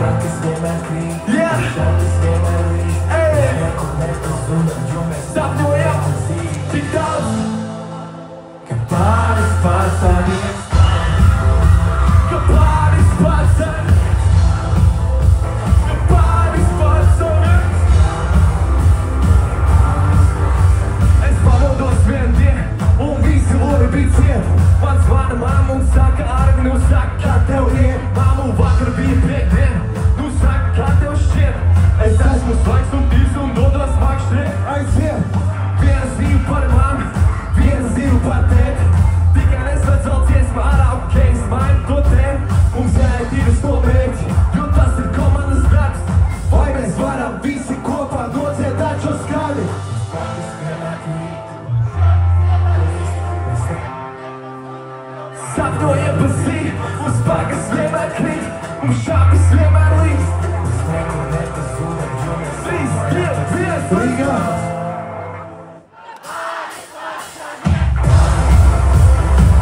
Spēks vienmēr krīt, Yeah. šādas vienmēr rīt. Ej. Neko nepazudam, jo mēs Sapņojam tik daudz, ka pāris pārstāvjiem. ka pāris paceļ, ka pāris paceļ. Es pamodos vien dienu, un visi ori bija ciet. Man zvana mamma un saka, Arvi, nu saka, kā tev iet. Mammu, vakar bija piekdiena, nu saka, kā tev šķiet. Es esmu svaigs un tīrs un dodos makšķiet. Aizvien, viena zinu par mani, viena zinu par tēti. Tikai nesvedz vēl dziesma ārā, ok, es mainu to tēmu. Mums jāiet ir uz to mērķi, jo tas ir komandas darbs. Vai mēs varam visi kopā nodziedāt šo skaļi? Spēks vienmēr krīt. Sapņojam pa zī, uz pagas vienmēr krīt, un šāpes vienmēr līst. Mēs neko nepazudam, jo mēs 3, 2, 1, Rīgā!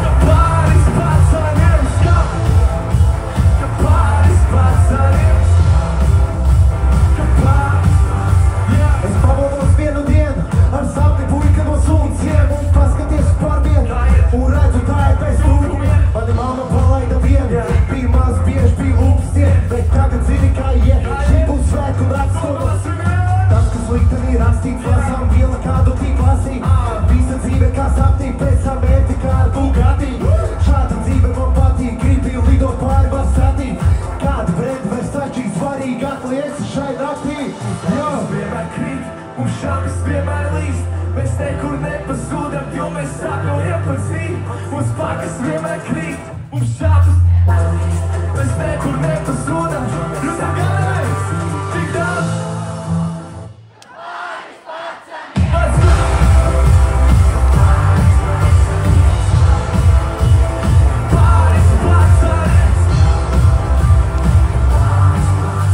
Ka pāris paceļiem skap, ka pāris paceļiem, ka pāris, yeah. Es pamodos vienu dienu ar sapni puika no sunciem un paskaties par vienu un redzu tā ir bez lūgumiem. Mani mamma palaida vienu, bija maz bieži, bija upstien, bet tagad zini kā iet, šī būs svētku nakts stundās. Tas, kas liktenī rakstīts, lasām viela kādu tīk lasīt. Visa dzīve kā sapnī, pēc tam ēti kā ar Bugatti. Šāda dzīve man patīk, gribi lidot pāri Vasatī. Kāda brenda Versace svarīgāk liekas šai naktī? Spēks vienmēr krīt, un šāpes vienmēr līst. Mēs nekur nepazudam, jo mēs sapņojam par dzīvi. Uz pagas vienmēr krīt, un šāpes mēs nekur nepazudam, jo tagad tik daudz. Let's go! Pāris paceļ,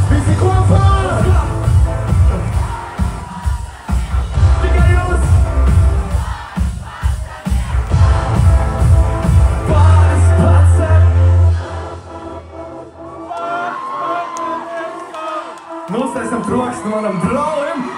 Visi kopā! tikai jūs! Pāris paceļ! Nosēsim troksni manam braulim!